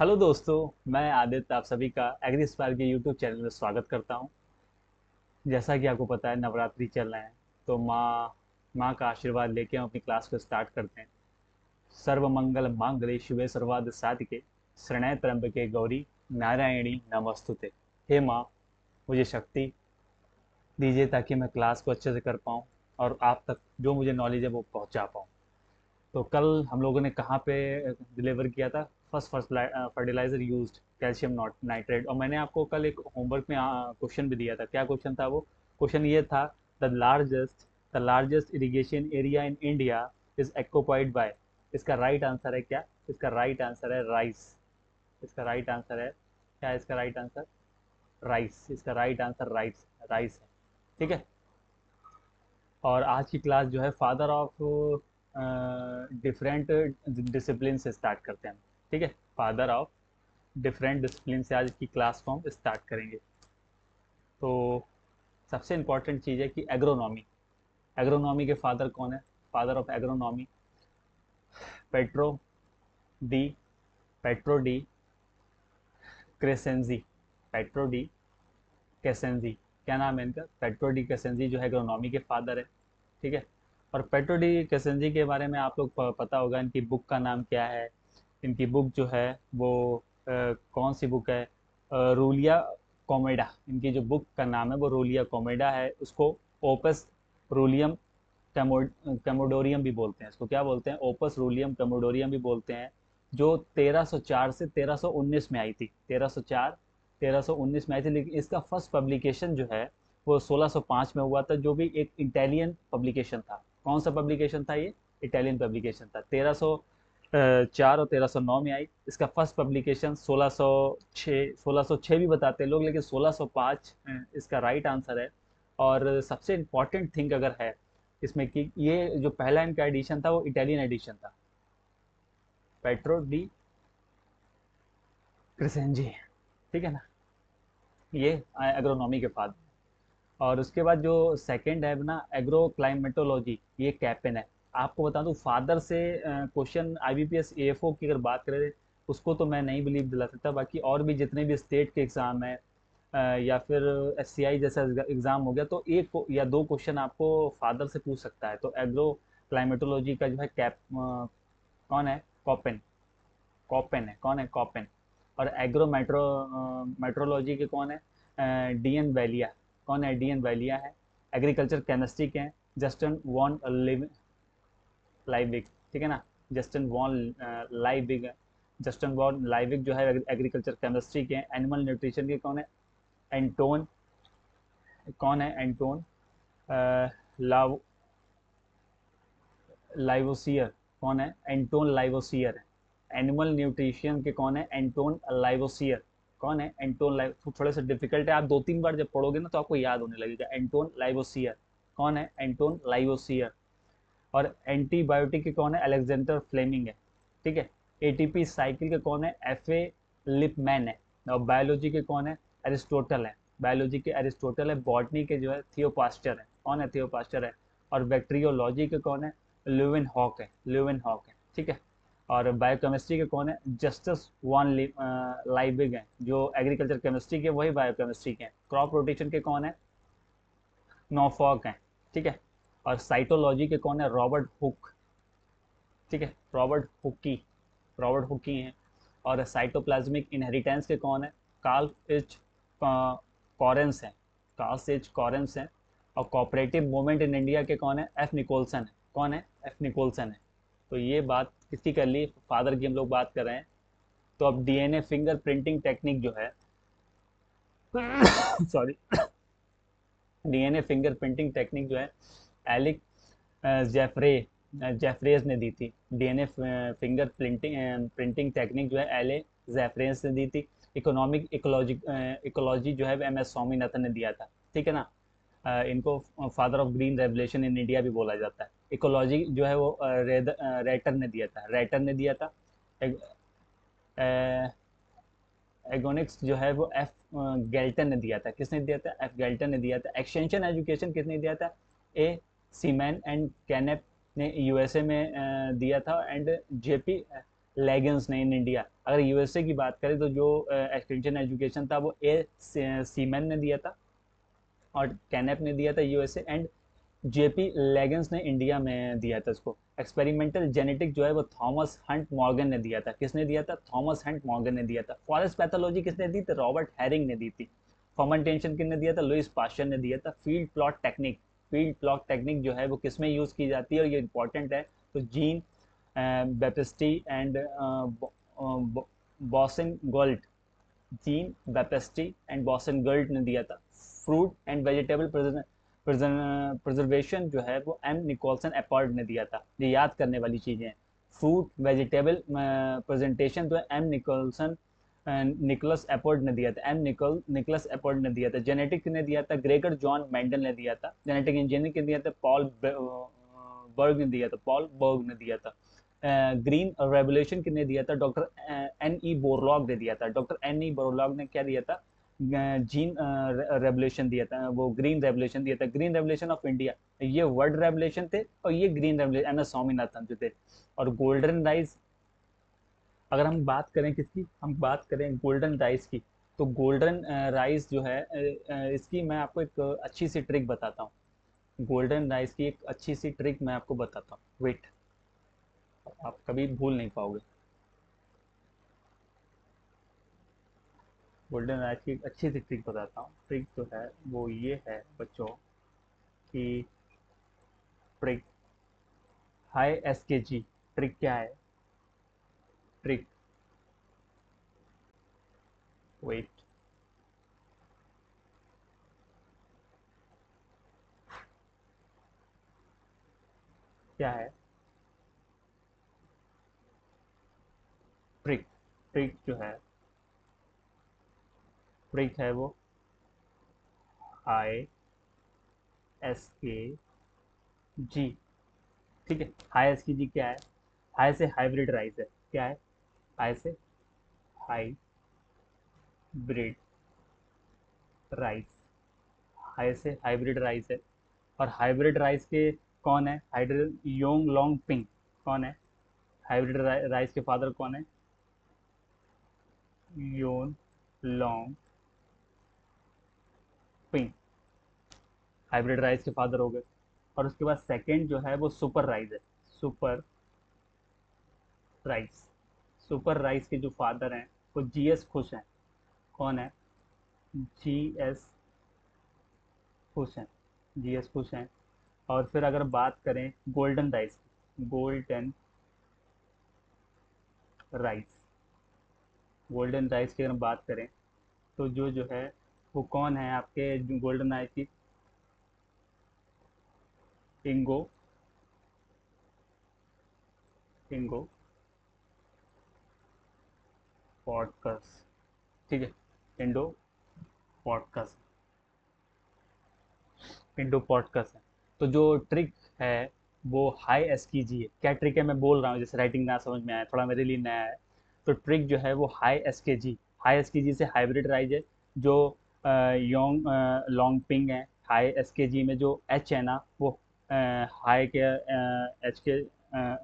Hello दोस्तों। मैं आदित्य आप सभी का एग्री स्पायर के यूट्यूब चैनल में स्वागत करता हूं। जैसा कि आपको पता है नवरात्रि चल रहे हैं, तो माँ का आशीर्वाद लेके हम अपनी क्लास को स्टार्ट करते हैं। सर्व मंगल मांगल्ये शिवे सर्वार्थ साधिके शरण्य त्र्यंबके गौरी नारायणी नमस्तुते। हे माँ, मुझे शक्ति दीजिए ताकि मैं क्लास को अच्छे से कर पाऊँ और आप तक जो मुझे नॉलेज है वो पहुँचा पाऊँ। तो कल हम लोगों ने कहाँ पे डिलीवर किया था? First first fertiliser used calcium not nitrate. और मैंने आपको कल एक होमवर्क में क्वेश्चन भी दिया था। क्या क्वेश्चन था वो? क्वेश्चन ये था, the largest irrigation area in India is occupied by. इसका राइट आंसर है क्या? इसका राइट आंसर है राइस। इसका राइट आंसर है क्या? इसका राइट आंसर राइस। इसका राइट आंसर राइस राइस है। ठीक है। और आज की क्लास जो है फादर ऑफ डिफरेंट डिसिप्लिन से स्टार्ट करते हैं हम। ठीक है। फादर ऑफ डिफरेंट डिसिप्लिन से आज की क्लास को हम स्टार्ट करेंगे। तो सबसे इम्पॉर्टेंट चीज़ है कि एग्रोनॉमी। एग्रोनॉमी के फादर कौन है? Father of agronomy Pietro de Pietro de Crescenzi. Pietro de Crescenzi. क्या नाम है इनका? पेट्रो डी कैसेंजी जो है एग्रोनॉमी के फादर है। ठीक है। और पेट्रो डी कैसेंजी के बारे में आप लोग पता होगा, इनकी बुक का नाम क्या है? इनकी बुक जो है वो कौन सी बुक है? रूलिया कॉमेडा। इनकी जो बुक का नाम है वो रूलिया कॉमेडा है। उसको ओपस रूलियम कैमोडोरियम भी बोलते हैं। इसको क्या बोलते हैं? ओपस रूलियम कैमोडोरियम भी बोलते हैं। जो 1304 से 1319 में आई थी। 1304 1319 में आई थी, लेकिन इसका फर्स्ट पब्लिकेशन जो है वो 1605 में हुआ था, जो भी एक इटालियन पब्लिकेशन था। कौन सा पब्लिकेशन था ये? इटालियन पब्लिकेशन था। 1304 और 1309 में आई। इसका फर्स्ट पब्लिकेशन 1606 भी बताते हैं लोग, लेकिन 1605 इसका राइट आंसर है। और सबसे इम्पॉर्टेंट थिंग अगर है इसमें कि ये जो पहला इनका एडिशन था वो इटालियन एडिशन था। Pietro de Crescenzi. ठीक है ना? ये एग्रोनॉमी के फादर। और उसके बाद जो सेकंड है ना, एग्रो क्लाइमेटोलॉजी, ये कैपेन है। आपको बता दूं, फादर से क्वेश्चन आईबीपीएस एएफओ की अगर बात करें, उसको तो मैं नहीं बिलीव दिला सकता। बाकी और भी जितने भी स्टेट के एग्ज़ाम है या फिर एससीआई जैसा एग्ज़ाम हो गया, तो एक या दो क्वेश्चन आपको फादर से पूछ सकता है। तो एग्रो क्लाइमेटोलॉजी का जो है कौन है? कॉपेन। कॉपेन है। कौन है? कॉपेन। और एग्रो मेट्रोलॉजी के कौन है? डीएन वैलिया। कौन है? डीएन वैलिया है। एग्रीकल्चर केमिस्ट्री के हैं जस्टिन वॉन लाइविक। ठीक है ना? जस्टिन वॉन लाइविक है। जस्टिन वॉन लाइविक जो है एग्रीकल्चर केमिस्ट्री के हैं। एनिमल न्यूट्रिशन के कौन है? एंटोन। कौन है? एंटोन लाव लाइवोसियर। कौन है? एंटोन लाइवोसियर है। एनिमल न्यूट्रिशन के कौन है? एंटोन लाइवोसियर। कौन है? Anton live. थोड़े से डिफिकल्ट है, आप दो तीन बार जब पढ़ोगे ना तो आपको याद होने लगेगा। एंटोन लाइवोसियर। कौन है? एंटोन लाइवोसियर। और एंटीबायोटिक के कौन है? अलेक्जेंडर फ्लेमिंग है। ठीक है। एटीपी साइकिल के कौन है? एफ ए लिपमैन है। और बायोलॉजी के कौन है? एरिस्टोटल है। बायोलॉजी के एरिस्टोटल है। बॉटनी के जो है थियोपास्टर है। कौन है? थियोपास्टर है। और बैक्टीरियोलॉजी के कौन है? ल्यूविन हॉक है। ल्यूविन हॉक है। ठीक है। और बायोकेमिस्ट्री के कौन है? जस्टिस वॉन लाइबिग है। जो एग्रीकल्चर केमिस्ट्री के वही बायोकेमिस्ट्री के हैं। क्रॉप रोटेशन के कौन है? नॉफॉक हैं। ठीक है। और साइटोलॉजी के कौन है? Robert Hooke. ठीक है। रॉबर्ट हुकी हैं। और साइटोप्लाज्मिक इनहेरिटेंस के कौन है? कार्ल एच कॉरेंस हैं। कार्ल एच कॉरेंस हैं। और कोऑपरेटिव मूवमेंट इन इंडिया के कौन है? एफ निकोलसन है। कौन है? एफ निकोलसन है। तो ये बात किसकी कर ली? फादर की हम लोग बात कर रहे हैं। तो अब डीएनए फिंगर प्रिंटिंग टेक्निक जो है sorry, DNA finger printing technique जो है एलिक जेफरे जेफरेज ने दी थी। डीएनए फिंगर प्रिंटिंग टेक्निक जो है एले जेफरेज ने दी थी। इकोनॉमिक इकोलॉजी जो है एम एस स्वामीनाथन ने दिया था। ठीक है ना? इनको father of green revolution in India भी बोला जाता है। इकोलॉजी जो है वो रेटर ने दिया था। रेटर ने दिया था। एगोनिक्स जो है वो एफ गेल्टन ने दिया था। किसने दिया था? एफ गेल्टन ने दिया था। एक्सटेंशन एजुकेशन किसने दिया था? ए सीमैन एंड कैनेप ने यूएसए में दिया था। एंड जेपी लेगेंस ने इन इंडिया। अगर यूएसए की बात करें तो जो एक्सटेंशन एजुकेशन था वो ए सीमेन ने दिया था और कैनेप ने दिया था यूएसए, एंड जेपी लेगेंस ने इंडिया में दिया था इसको। एक्सपेरिमेंटल जेनेटिक जो है वो थॉमस हंट मॉर्गन ने दिया था। किसने दिया था? थॉमस हंट मॉर्गन ने दिया था। फॉरेस्ट पैथोलॉजी किसने दी थी? रॉबर्ट हैरिंग ने दी थी। फर्मेंटेशन किसने दिया था? लुइस पास्चर ने दिया था। Field plot technique, field plot technique जो है वो किस में यूज की जाती है और ये इंपॉर्टेंट है, तो जीन बेपिस्टी एंड बॉसन गोल्ट, जीन बेपेस्टी एंड बॉसन गर्ल्ट ने दिया था। फ्रूट एंड वेजिटेबल प्रिजर्वेशन जो है वो एम निकोलसन एपर्ड ने दिया था। ये याद करने वाली चीज़ें हैं। फ्रूट वेजिटेबल प्रेजेंटेशन जो है एम निकोलसन निकोलस एपर्ड ने दिया था। निकोलस एपर्ड ने दिया था। जेनेटिक ने दिया था ग्रेगर जॉन मेंडल ने दिया था। जेनेटिक इंजीनियरिंग ने दिया था बर्ग ने दिया था पॉल बर्ग ने दिया था। ग्रीन रेवोल्यूशन किसने दिया था? डॉक्टर एन ई बोरलॉग ने दिया था। डॉक्टर एन ई बोरलॉग ने क्या दिया था? जीन रेवोल्यूशन दिया था, वो ग्रीन रेवोल्यूशन दिया था। ग्रीन रेवोल्यूशन ऑफ इंडिया, ये वर्ल्ड रेवोल्यूशन थे और ये green revolution M S Swaminathan जो थे। और गोल्डन राइज, अगर हम बात करें किसकी, हम बात करें गोल्डन राइस की, तो गोल्डन राइस जो है इसकी मैं आपको एक अच्छी सी ट्रिक बताता हूँ। गोल्डन राइस की एक अच्छी सी ट्रिक मैं आपको बताता हूँ, वेट, आप कभी भूल नहीं पाओगे। गोल्डन राइस की एक अच्छी सी ट्रिक बताता हूँ। ट्रिक जो है वो ये है बच्चों कि ट्रिक हाई एस के जी। ट्रिक क्या है? ट्रिक, वेट, क्या है ट्रिक? ट्रिक जो है, ट्रिक है वो हाई एस के जी। ठीक है, हाई एस के जी क्या है? हाई से हाइब्रिड राइस है। क्या है? हाई से हाइब्रिड राइस। हाई से हाइब्रिड राइस है। और हाइब्रिड राइस के कौन है? हाइड्रिड योंग लॉन्ग पिंग कौन है? हाइब्रिड राइस के फादर कौन है? योन लॉन्ग पिंग हाइब्रिड राइस के फादर हो गए। और उसके बाद सेकंड जो है वो सुपर राइस है। सुपर राइस, सुपर राइस के जो फादर हैं वो जीएस खुश हैं। कौन है? जीएस खुश हैं। जीएस खुश हैं। और फिर अगर बात करें गोल्डन राइस की, गोल्डन राइस, गोल्डन राइस की अगर बात करें तो जो है वो कौन है आपके गोल्डन राइस की? इंगो, इंगो पॉडकास्ट। ठीक है, इंडो पॉडकास्ट, इंडो पॉडकास्ट है। तो जो ट्रिक है वो हाई एस की जी है। क्या ट्रिक है मैं बोल रहा हूँ, जैसे राइटिंग ना समझ में आया, थोड़ा मेरे लिए नया है। तो ट्रिक जो है वो हाई एस के जी, हाई एस के जी से हाइब्रिड राइज है। जो योंग लॉन्ग पिंग है, हाई एस के जी में जो एच है ना वो हाई के एच के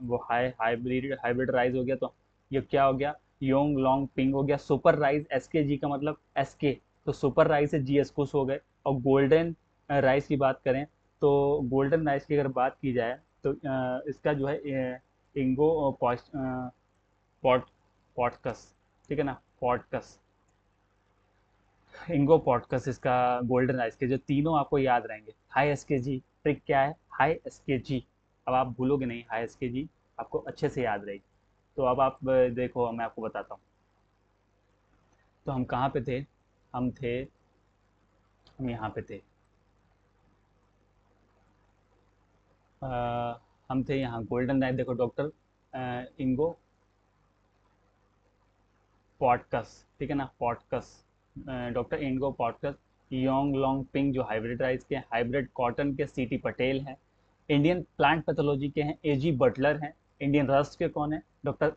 वो हाई हाइब्रिड हाइब्रिड राइज हो गया। तो ये क्या हो गया? योंग लॉन्ग पिंग हो गया। सुपर राइज एस के जी का मतलब एस के, तो सुपर राइज से जी एस कुछ हो गए। और गोल्डन राइस की बात करें तो गोल्डन राइस की अगर बात की जाए तो इसका जो है इंगो पॉट पॉटकस, ठीक है ना, पॉटकस, इंगो पॉटकस इसका गोल्डन राइस के जो तीनों आपको याद रहेंगे। हाई एस के जी, ट्रिक क्या है? हाई एस के जी। अब आप भूलोगे नहीं, हाई एस के जी आपको अच्छे से याद रहेगी। तो अब आप देखो मैं आपको बताता हूँ। तो हम कहाँ पे थे? हम थे, हम यहाँ पे थे, अ, हम थे यहाँ गोल्डन राइस। देखो डॉक्टर इंगो पॉडकस, ठीक है ना, पॉडकस, डॉक्टर इंगो पॉडकस। योंग लॉन्ग पिंग जो हाइब्रिड राइस के, हाइब्रिड कॉटन के सीटी पटेल हैं। इंडियन प्लांट पैथोलॉजी के हैं एजी बटलर हैं। इंडियन रस्ट के कौन है? डॉक्टर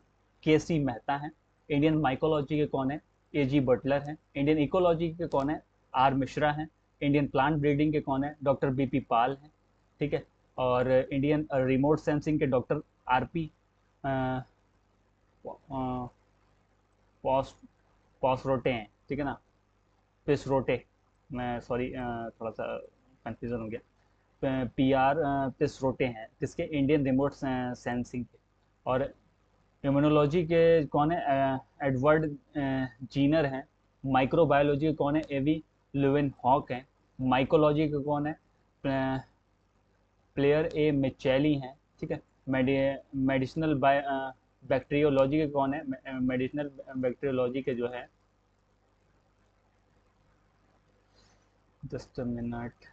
के सी मेहता हैं। इंडियन माइकोलॉजी के कौन है? एजी बटलर हैं। इंडियन इकोलॉजी के कौन है? आर मिश्रा हैं। इंडियन प्लांट ब्रीडिंग के कौन है? डॉक्टर बीपी पाल हैं। ठीक है। और इंडियन रिमोट सेंसिंग के डॉक्टर आरपी पॉस पॉसरोटे हैं, ठीक है ना, पिसरोटे, मैं सॉरी थोड़ा सा कंफ्यूजन हो गया, पी आर पिसरोटे हैं, जिसके इंडियन रिमोट सेंसिंग के। और इम्यूनोलॉजी के कौन है, एडवर्ड जीनर हैं। माइक्रोबायोलॉजी के कौन है, एवी लुविन हॉक हैं। माइकोलॉजी के कौन है, प्लेयर ए मिचेली हैं, ठीक है। मेडिसिनल बैक्टीरियोलॉजी के कौन है, मेडिसिनल बैक्टीरियोलॉजी के जो है, जस्ट अ मिनट।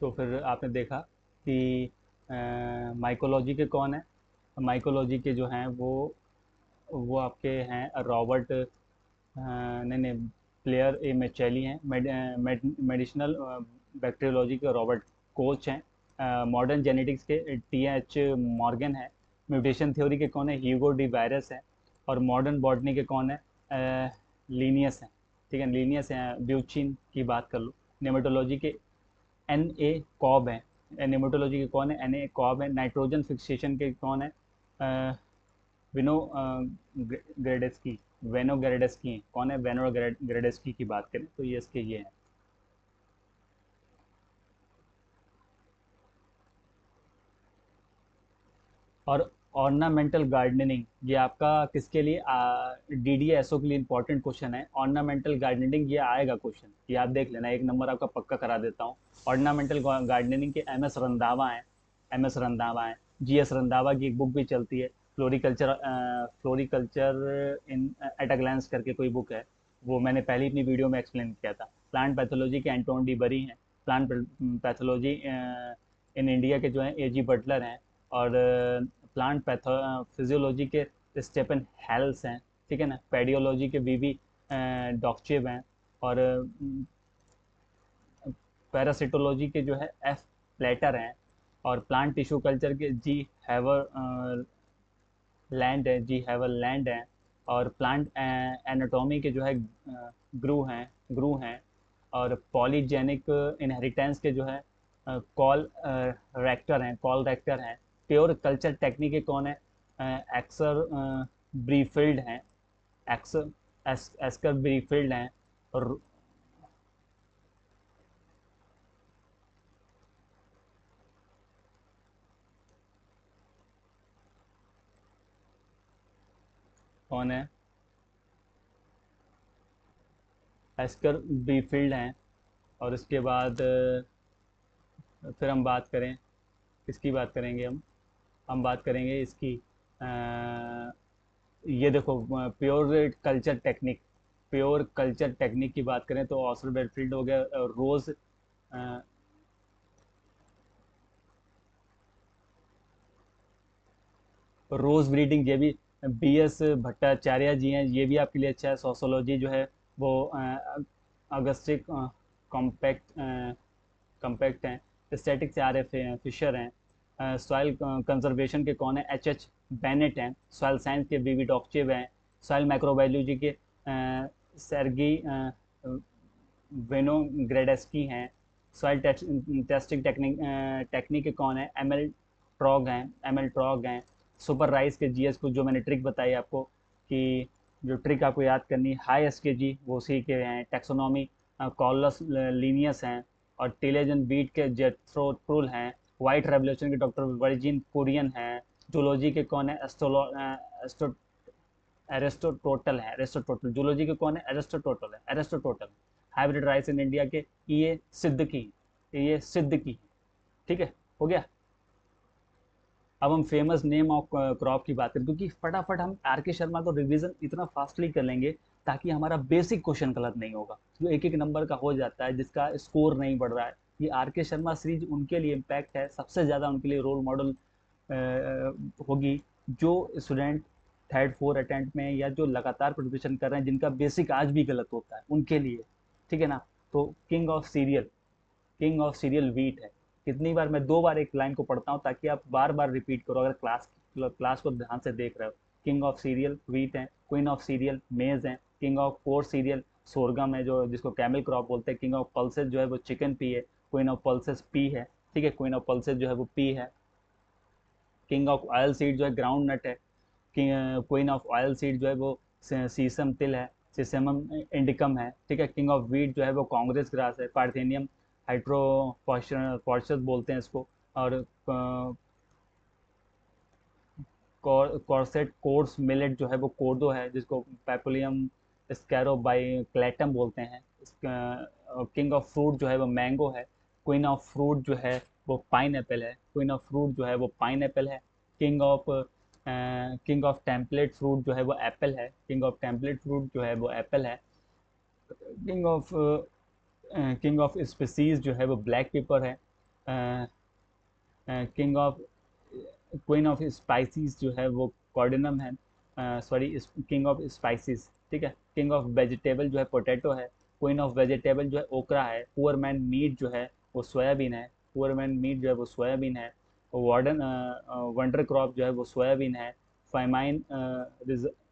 तो फिर आपने देखा कि माइकोलॉजी के कौन है, माइकोलॉजी के जो हैं वो आपके हैं रॉबर्ट, नहीं नहीं, प्लेयर ए मेचेली हैं। मेडिसिनल बैक्टीरियोलॉजी के रॉबर्ट कोच हैं। मॉडर्न जेनेटिक्स के टी एच मॉर्गन है। म्यूटेशन थ्योरी के कौन है, ह्यूगो डी वायरस है। और मॉडर्न बॉटनी के कौन है, लीनियस हैं, ठीक है, लीनियस हैं। ब्यूचिन की बात कर लो। नेमेटोलॉजी के एन ए कॉब है। नेमेटोलॉजी के कौन है, एन ए कॉब है। नाइट्रोजन फिक्सेशन के कौन है, विनो ग्रेडेस्की, वेनो ग्रेडेस्की कौन है, वेनो ग्रेडेस्की की बात करें तो ये इसके ये हैं। और ऑर्नामेंटल गार्डनिंग, ये आपका किसके लिए, डी डी एस ओ के लिए इंपॉर्टेंट क्वेश्चन है। ऑर्नामेंटल गार्डनिंग ये आएगा क्वेश्चन, ये आप देख लेना, एक नंबर आपका पक्का करा देता हूँ। ऑर्नामेंटल गार्डनिंग के एम एस रंधावा हैं, एम एस रंधावा हैं। जी एस रंधावा की एक बुक भी चलती है, floriculture, floriculture in at a glance करके कोई बुक है, वो मैंने पहले अपनी वीडियो में एक्सप्लेन किया था। प्लांट पैथोलॉजी के एंटोन डी बरी हैं। प्लांट पैथोलॉजी इन इंडिया के जो हैं ए जी बटलर हैं। और प्लांट पैथो फिजियोलॉजी के स्टेपन हेल्स हैं, ठीक है ना। पेडियोलॉजी के वीवी डॉक्चेव हैं। और पैरासिटोलॉजी के जो है एफ प्लेटर हैं। और प्लांट टिश्यू कल्चर के जी हैवर लैंड है, जी हैवर लैंड है। और प्लांट एनाटॉमी के जो है ग्रू हैं। और पॉलीजेनिक इनहेरिटेंस के जो है कॉल रेक्टर हैं, कॉल रेक्टर हैं। प्योर कल्चर टेक्निक के कौन है, एक्सर ब्रीफील्ड हैं, एक्सर एस्कर ब्रीफील्ड हैं। और कौन है, एस्कर ब्रीफील्ड हैं। और उसके बाद फिर हम बात करें, किसकी बात करेंगे हम बात करेंगे इसकी, ये देखो, pure culture technique, pure culture technique की बात करें तो ऑस्टर बेडफील्ड हो गया, रोज, रोज ब्रीडिंग, ये भी बी एस भट्टाचार्य जी हैं, ये भी आपके लिए अच्छा है। सोशोलॉजी जो है वो अगस्टिक कॉम्पैक्ट कम्पैक्ट हैं। स्टैटिक से आर एफ फिशर हैं। सॉइल कंजर्वेशन के कौन है, एच एच बेनेट हैं। सॉइल साइंस के वी वी डॉक्चेव हैं। सॉइल माइक्रोबायोलॉजी के सर्गी वेनोग्रेडेस्की हैं। सॉइल टेस्टिंग टेक्निक टेक्निक के कौन है, एम एल ट्रॉग हैं, एम एल ट्रॉग हैं। सुपर राइस के जी एस को जो मैंने ट्रिक बताई आपको, कि जो ट्रिक आपको याद करनी, हाई एस के जी वो उसी के हैं। टेक्सोनॉमी कॉलस लीनियस हैं। और टेलेजन बीट के जेथ्रो ट्रूल हैं। वाइट रेवल्यूशन के डॉक्टर वर्जिन कुरियन हैं। जूलॉजी के कौन है, एरिस्टोटल है, एरिस्टोटल। जूलॉजी के कौन है, एरिस्टोटल है, Aristotle. Hybrid rice in India के ये सिद्ध की, ये सिद्ध की, ठीक है। हो गया। अब हम फेमस नेम ऑफ क्रॉप की बात करें, क्योंकि फटाफट हम आर के शर्मा को रिवीजन इतना फास्टली कर लेंगे ताकि हमारा बेसिक क्वेश्चन गलत नहीं होगा, जो एक एक नंबर का हो जाता है, जिसका स्कोर नहीं बढ़ रहा है। ये आर के शर्मा सीरीज उनके लिए इम्पैक्ट है, सबसे ज़्यादा उनके लिए रोल मॉडल होगी, जो स्टूडेंट थर्ड फोर्थ अटेम्प्ट में या जो लगातार प्रिपरेशन कर रहे हैं, जिनका बेसिक आज भी गलत होता है, उनके लिए। ठीक है ना। तो किंग ऑफ सीरियल वीट है। कितनी बार मैं 2 बार एक लाइन को पढ़ता हूँ ताकि आप बार बार रिपीट करो, अगर क्लास को ध्यान से देख रहे हो। किंग ऑफ सीरियल वीट है, क्वीन ऑफ सीरियल मेज है, king of coarse cereal sorghum है, जो जिसको कैमल क्रॉप बोलते हैं। किंग ऑफ पल्सेस जो है वो चिकन पी है, क्वीन ऑफ पल्सेस पी है। ठीक है, क्वीन ऑफ पल्सेस जो है वो पी है। किंग ऑफ ऑयल सीड जो है ग्राउंड नट है। क्वीन ऑफ ऑयल सीड जो है वो सीसम तिल है, सीसमम इंडिकम है। ठीक है, किंग ऑफ वीट जो है वो कांग्रेस ग्रास है, पार्थेनियम हाइड्रोफॉर्चस बोलते हैं इसको। और कॉर्सेट कोर्स मिलेट जो है वो कोर्दो है, जिसको पैपुलियम स्कैरोबाइक्लेटम बोलते हैं। किंग ऑफ फ्रूट जो है वो मैंगो है। क्वीन ऑफ फ्रूट जो है वो पाइन एप्पल है, क्वीन ऑफ फ्रूट जो है वो पाइन एप्पल है। किंग ऑफ टेम्पलेट फ्रूट जो है वो एप्पल है, किंग ऑफ टेम्पलेट फ्रूट जो है वो एप्पल है। King of king of species जो है वो ब्लैक पेपर है। King of queen of species जो है वो कॉर्डिनम है, सॉरी, किंग ऑफ स्पाइसीज। ठीक है, किंग ऑफ वेजिटेबल जो है पोटैटो है, क्वीन ऑफ वेजिटेबल जो है ओकरा है। पुअर मैन मीट जो है वो सोयाबीन है, पुअर मैन मीट जो है वो सोयाबीन है। वार्डन वंडर क्रॉप जो है वो सोयाबीन है। फाइमाइन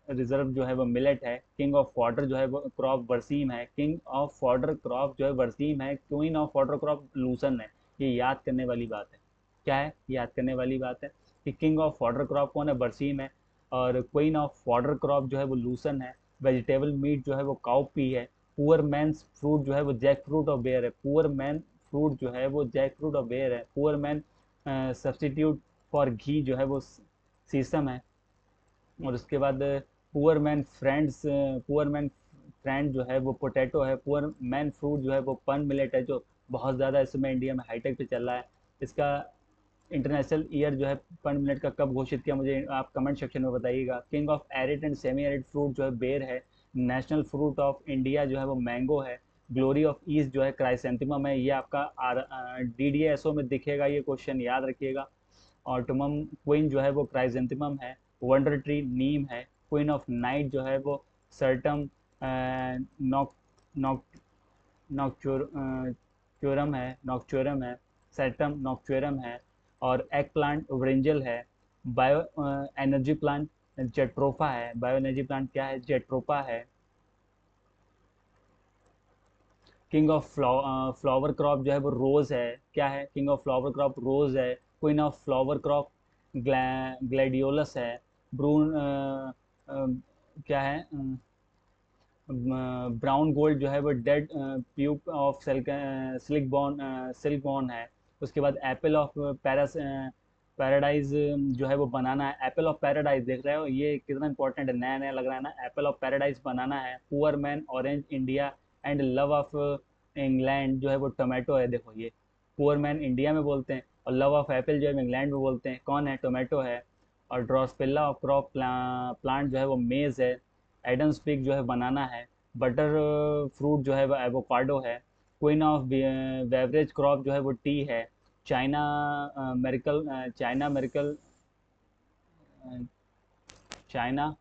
रिजर्व जो है वो मिलेट है। किंग ऑफ वाटर जो है वो क्रॉप बरसीम है, किंग ऑफ वाटर क्रॉप जो है बरसीम है। क्वीन ऑफ वाटर क्रॉप लूसन है। ये याद करने वाली बात है। क्या है, याद करने वाली बात है कि किंग ऑफ वाटर क्रॉप कौन है, बरसीम है। और क्वीन ऑफ वाटर क्रॉप जो है वो लूसन है। वेजिटेबल मीट जो है वो काउपी है। पुअर मैन्स फ्रूट जो है वो जैक फ्रूट और बेयर है, पुअर मैन फ्रूट जो है वो जैक फ्रूट और बेयर है। पुअर मैन सब्सटीट्यूट फॉर घी जो है वो सीसम है। और उसके बाद पुअर मैन फ्रेंड जो है वो पोटैटो है। पुअर मैन फ्रूट जो है वो पन मिलेट है, जो बहुत ज़्यादा इस समय इंडिया में हाईटेक पे चल रहा है। इसका इंटरनेशनल ईयर जो है पर मिनट का कब घोषित किया, मुझे आप कमेंट सेक्शन में बताइएगा। King of arid and semi arid fruit जो है बेर है। नेशनल फ्रूट ऑफ इंडिया जो है वो मैंगो है। ग्लोरी ऑफ ईस्ट जो है क्राइसेंथेमम है। ये आपका DDSO में दिखेगा, ये क्वेश्चन याद रखिएगा। ऑटोमम क्वीन जो है वो क्राइसेंथेमम है। वंडर ट्री नीम है। क्वीन ऑफ नाइट जो है वो सर्टम नॉक नॉक नॉक्चोरम है, नॉक्चोरम है। सेटम नॉक्चोरम है। और एग प्लांट ब्रिंजल है। बायो एनर्जी प्लांट जेट्रोफा है। बायो एनर्जी प्लांट क्या है, जेट्रोफा है। किंग ऑफ फ्लावर क्रॉप जो है वो रोज है। क्या है, किंग ऑफ फ्लावर क्रॉप रोज है। Queen of flower crop gladiolus है। ब्रून क्या है, ब्राउन गोल्ड जो है वो डेड प्यूप ऑफ सिल्क बॉर्न है। उसके बाद एप्पल ऑफ पैराडाइज जो है वो बनाना है। एप्पल ऑफ पैराडाइज देख रहे हो, ये कितना इंपॉर्टेंट है, नया नया लग रहा है ना। एप्पल ऑफ पैराडाइज बनाना है। Poor man orange India and love of England जो है वो टोमेटो है। देखो ये पुअर मैन इंडिया में बोलते हैं और लव ऑफ एप्पल जो है इंग्लैंड में बोलते हैं, कौन है, टोमेटो है। और ड्रॉसपिल्ला ऑफ क्रॉप प्लांट जो है वो मेज है। एडम्स पिक जो है बनाना है। बटर फ्रूट जो है वो एवोकाडो है। क्वीन ऑफ बेवरेज क्रॉप जो है वो टी है। चाइना मेरिकल चाइना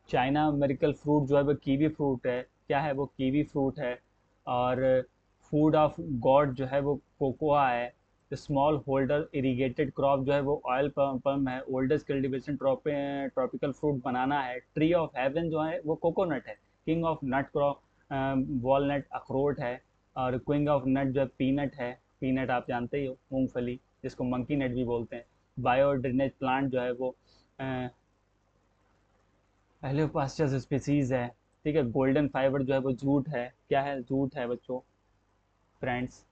चाइना मेरिकल फ्रूट जो है वो कीवी फ्रूट है। क्या है, वो कीवी फ्रूट है। और फूड ऑफ गॉड जो है वो कोकोआ है। स्मॉल होल्डर इरिगेटेड क्रॉप जो है वो ऑयल पल्म है। Oldest cultivation tropical fruit banana है। ट्री ऑफ हेवन जो है वो कोकोनट है। King of nut crop walnut अखरोट है। और क्विंग ऑफ नट जो है पीनट है। पीनट आप जानते ही हो, मूंगफली, जिसको मंकी नट भी बोलते हैं। बायो ड्रेनेज प्लांट जो है वो पहले पास्चर्स स्पीसीज है। ठीक है, गोल्डन फाइबर जो है वो जूट है। क्या है, जूट है बच्चों, फ्रेंड्स।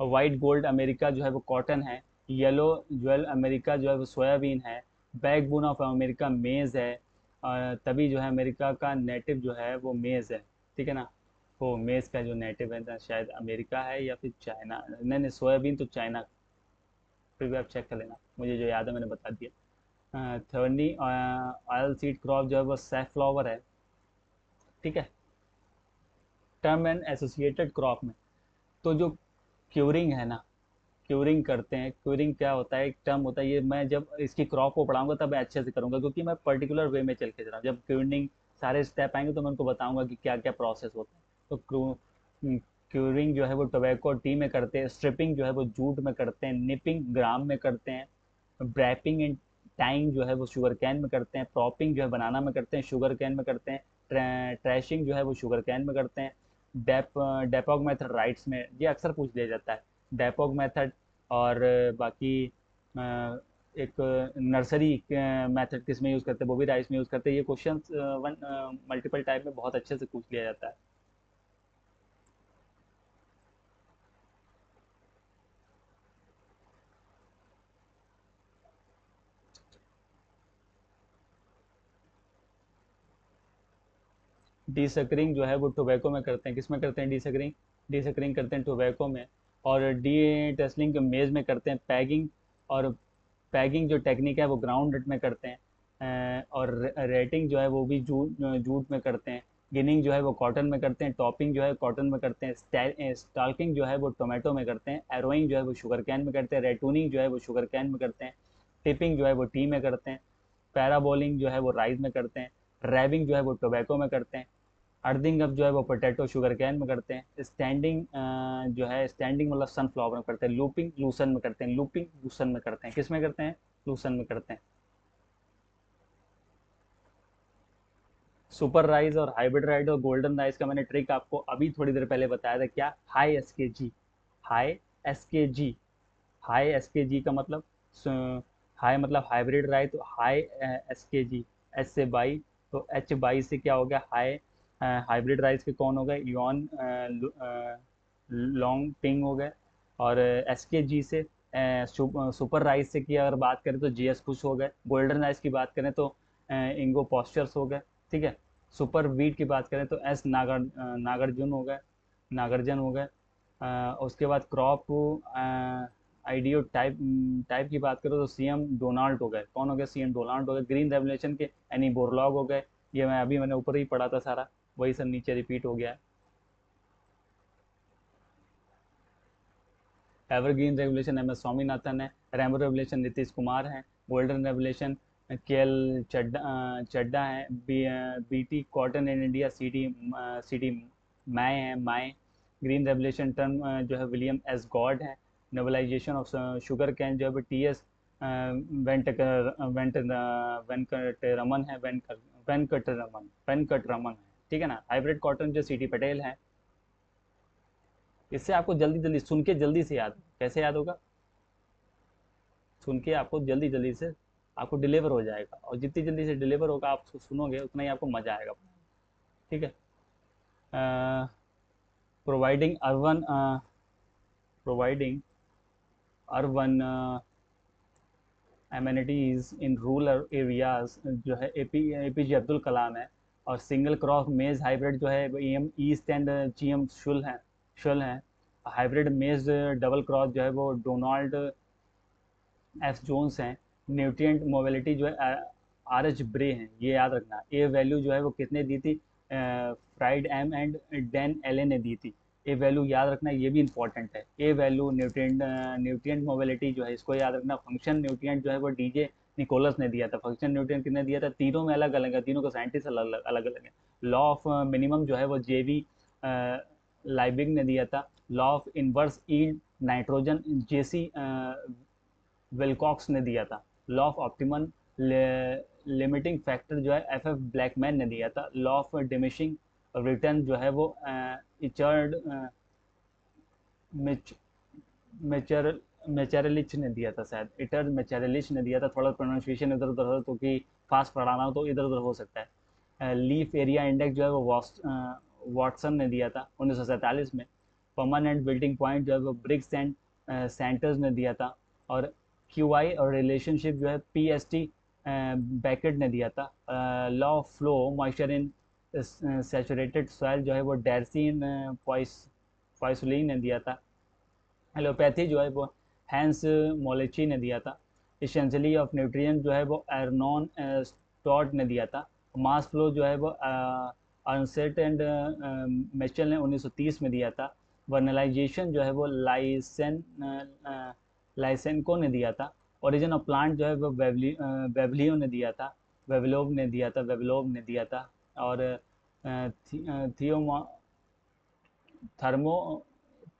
और वाइट गोल्ड अमेरिका जो है वो कॉटन है। येलो ज्वेल अमेरिका जो है वो सोयाबीन है। बैकबोन ऑफ अमेरिका मेज़ है। और तभी जो है अमेरिका का नेटिव जो है वो मेज़ है। ठीक है ना। वो मेज़ का जो नेटिव है ना शायद अमेरिका है या फिर चाइना, नहीं नहीं सोयाबीन तो चाइना, फिर भी आप चेक कर लेना, मुझे जो याद है मैंने बता दिया। थर्डी ऑयल सीड क्रॉप जो है वो सैफ्लॉवर है, ठीक है। टर्म एंड एसोसिएटेड क्रॉप में तो जो क्यूरिंग है ना, क्यूरिंग करते हैं, क्यूरिंग क्या होता है, एक टर्म होता है, ये मैं जब इसकी क्रॉप को पढ़ाऊंगा तब मैं अच्छे से करूंगा, क्योंकि मैं पर्टिकुलर वे में चल के जा रहा हूँ। जब क्यूरिंग सारे स्टेप आएंगे तो मैं उनको बताऊंगा कि क्या क्या प्रोसेस होता है। तो क्यूरिंग जो है वो टोबैको टी में करते हैं, स्ट्रिपिंग जो है वो जूट में करते हैं, निपिंग ग्राम में करते हैं, ब्रैपिंग एंड टाइंग जो है वो शुगर कैन में करते हैं, प्रॉपिंग जो है बनाना में करते हैं, शुगर कैन में करते हैं, ट्रैशिंग जो है वो शुगर कैन में करते हैं, डेपोग मेथड राइट्स में, ये अक्सर पूछ लिया जाता है, डेपोग मेथड। और बाकी एक नर्सरी मेथड किस में यूज़ करते हैं, वो भी राइस में यूज़ करते हैं। ये क्वेश्चन मल्टीपल टाइप में बहुत अच्छे से पूछ लिया जाता है। डीसकरिंग जो है वो टोबैको में करते हैं, किस में करते हैं डीसकरिंग, डीसकरिंग करते हैं टोबैको में। और डी टेस्लिंग मेज में करते हैं, पैगिंग और पैगिंग जो टेक्निक है वो ग्राउंड नट में करते हैं। और रेटिंग जो है वो भी जूट जूट में करते हैं। गिनिंग जो है वो कॉटन में करते हैं, टॉपिंग जो है कॉटन में करते हैं, स्टाल्किंग जो है वो टोमेटो में करते हैं, एरोइंग जो है वो शुगर कैन में करते हैं, रेटूनिंग जो है वो शुगर कैन में करते हैं, टिपिंग जो है वो टी में करते हैं, पैराबोलिंग जो है वो राइस में करते हैं, रैबिंग जो है वो टोबैको में करते हैं, अर्थिंग अप जो है वो पोटैटो शुगर कैन में करते हैं, स्टैंडिंग जो है स्टैंडिंग मतलब सनफ्लावर में करते हैं, लूपिंग लूसन में करते हैं, लूपिंग लूसन में करते हैं, किस में करते हैं, लूसन में करते हैं। सुपर राइस और हाइब्रिड राइस और गोल्डन राइस का मैंने ट्रिक आपको अभी थोड़ी देर पहले बताया था, क्या, हाई एस के जी, हाई एस के जी, हाई एस के जी का मतलब, हाई मतलब हाइब्रिड राइस, तो हाई एस के जी, एस से बाई, तो एच बाई से क्या हो गया, हाई हाइब्रिड राइस के कौन हो गए, यॉन लॉन्ग पिंग हो गए। और एस के जी से सुपर राइस से की अगर बात करें तो जी एस कुछ हो गए, गोल्डन राइस की बात करें तो इंगो पॉस्चर्स हो गए, ठीक है। सुपर वीट की बात करें तो एस नागार्जुन हो गए, नागार्जुन हो गए। उसके बाद क्रॉप आइडियो टाइप टाइप की बात करो तो सीएम डोनाल्ड हो गए, कौन हो गए, सीएम डोनाल्ड हो गए। ग्रीन रेवोल्यूशन के एनी बोरलॉग हो गए, ये मैंने ऊपर ही पढ़ा था सारा, वही सब नीचे रिपीट हो गया है। Evergreen revolution M S Swaminathan है, रेमो रेवोल्यूशन नीतीश कुमार हैं, golden revolution K L Chadha है, B T cotton in India C D Mayee हैं, माए। ग्रीन रेवोल्यूशन टर्म जो है विलियम एस गॉड है। नोबलाइजेशन ऑफ शुगर कैन जो है टी एस वेंकट रमन है, वेंकट रमन है, ठीक है ना। हाइब्रिड कॉटन जो सी टी पटेल है। इससे आपको जल्दी जल्दी सुन के जल्दी से याद, कैसे याद होगा, सुन के आपको जल्दी जल्दी से आपको डिलीवर हो जाएगा, और जितनी जल्दी से डिलीवर होगा आप उसको सुनोगे उतना ही आपको मजा आएगा, ठीक है। Providing urban providing urban amenities in rural areas जो है एपीजे अब्दुल कलाम है। और सिंगल क्रॉप मेज हाइब्रिड जो है एम ईस्ट एंड जीएम शुल है। हाइब्रिड मेज डबल क्रॉस जो है वो डोनाल्ड एफ जोन्स हैं। न्यूट्रिएंट मोबिलिटी जो है आर एच ब्रे हैं, ये याद रखना। ए वैल्यू जो है वो कितने दी थी, फ्राइड एम एंड डेन एले ने दी थी। ए वैल्यू याद रखना, ये भी इंपॉर्टेंट है। ए वैल्यू न्यूट्रिएंट मोबिलिटी जो है इसको याद रखना। फंक्शन न्यूट्रिएंट जो है वो डीजे निकोलस ने दिया था। फंक्शन न्यूट्रिएंट किसने दिया था, तीनों में अलग अलग है, तीनों का साइंटिस्ट अलग अलग है। लॉ ऑफ मिनिमम जो है वो जेवी लाइबिग ने दिया था। लॉ ऑफ इनवर्स ई नाइट्रोजन जेसी विलकॉक्स ने दिया था। Law of optimum limiting factor जो है एफ एफ ब्लैकमैन ने दिया था। लॉ ऑफ डिमिशिंग रिटर्न जो है वो इचर्ड मेचर मेचरलिच ने दिया था, शायद इटर मेचरलिच ने दिया था। थोड़ा प्रोनाउंसिएशन इधर उधर हो तो कि फास्ट पढ़ाना हो तो इधर उधर हो सकता है। लीफ एरिया इंडेक्स जो है वो वाटसन ने दिया था 1947 में। परमानेंट बिल्डिंग पॉइंट जो है वो ब्रिक्स एंड सेंटर्स ने दिया था। और क्यू आई और रिलेशनशिप जो है पी एस टी बैकेट ने दिया था। Law of flow moisture in saturated soil जो है वो डेर्सिन पॉइसलिन ने दिया था। एलोपैथी जो है वो हैंस मोलेची ने दिया था। इसेंशियली ऑफ न्यूट्रिएंट जो है वो एर्नॉन स्टॉट ने दिया था। मास फ्लो जो है वो अर्नसेट एंड मिचेल ने 1930 में दिया था। वर्नलाइजेशन जो है वो लाइसेंको ने दिया था। ओरिजिन ऑफ प्लांट जो है वो वेवलियो ने दिया था। वेवलोव ने दिया था। और थियोमा थर्मो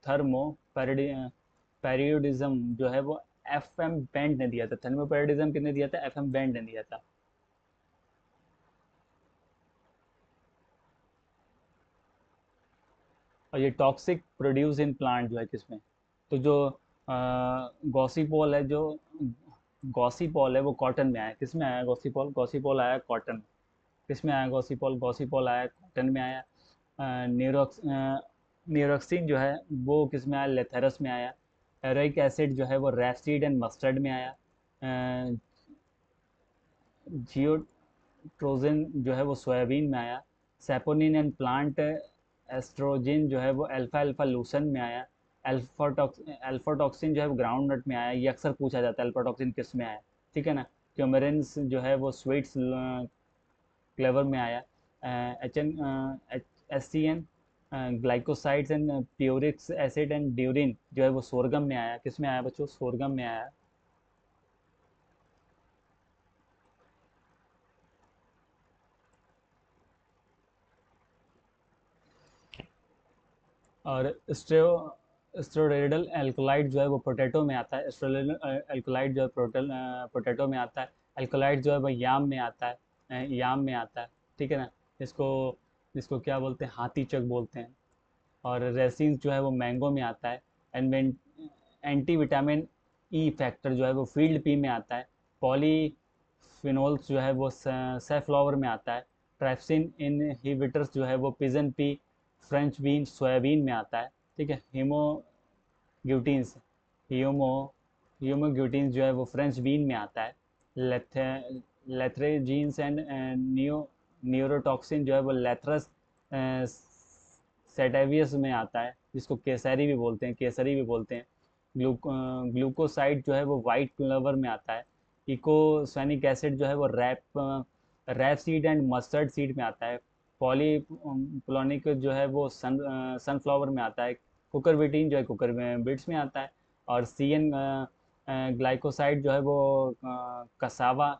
थर्मो पेरियोडिज्म जो है वो एफ एम बैंड ने दिया था। थर्मो पेरियोडिज्म किसने दिया था? एफ एम बैंड ने दिया था। और ये टॉक्सिक प्रोड्यूस इन प्लांट जो है किसमें? तो जो गॉसिपोल है, जो गॉसिपोल है वो कॉटन में आया। किस में आया गॉसिपोल? गॉसिपोल आया कॉटन में। किस में आया गॉसिपोल? गॉसिपोल आया कॉटन में आया। न्यूरोक्स न्यूरोक्सिन जो है वो किस में आया? लेथेरस में आया। एरोइक एसिड जो है वो रैपसीड एंड मस्टर्ड में आया। जियोट्रोजिन जो है वो सोयाबीन में आया। सेपोनिन एंड प्लांट एस्ट्रोजिन जो है वो अल्फा अल्फा लूसन में आया। अल्फाटॉक्सिन जो है वो ग्राउंड नट में आया। ये अक्सर पूछा जाता है अल्फाटॉक्सिन किस में आया, ठीक है ना। क्यूमरिन्स जो है वो स्वीट्स क्लेवर में आया। H N S C N glycosides and puric acid and dhurrin जो है वो सोरगम में आया। किस में आया बच्चों? सोरगम में आया। और स्टेरोइडल एल्कोलाइड जो है वो पोटैटो में आता है। स्टेरोइडल एल्कोलाइड जो है पोटैटो में आता है। एल्कोलाइड जो है वो याम में आता है। याम में आता है, ठीक है ना। इसको इसको क्या बोलते हैं? हाथी चक बोलते हैं। और रेसिन जो है वो मैंगो में आता है। And anti vitamin E factor जो है वो फील्ड पी में आता है। पॉलीफिनोल्स जो है वो सैफ्लॉवर में आता है। ट्राइप्सिन इनहिबिटर्स जो है वो pigeon P, French bean, soybean में आता है, ठीक है। हीमोग्लूटिन्स हीमो हीमोग्लूटिन्स जो है वो फ्रेंच बीन में आता है। लेथे लेथ्रेजीन्स एंड न्यूरोटॉक्सिन जो है वो लेथरस सेटेवियस में आता है, जिसको केसरी भी बोलते हैं, केसरी भी बोलते हैं। ग्लूकोसाइड जो है वो वाइट क्लवर में आता है। इकोसैनिक एसिड जो है वो rape seed and mustard seed में आता है। पॉलीप्लोनिक जो है वो सनफ्लावर में आता है। कुकरबिटीन जो है कुकर में बिट्स में आता है। और सी एन ग्लाइकोसाइड जो है वो कसावा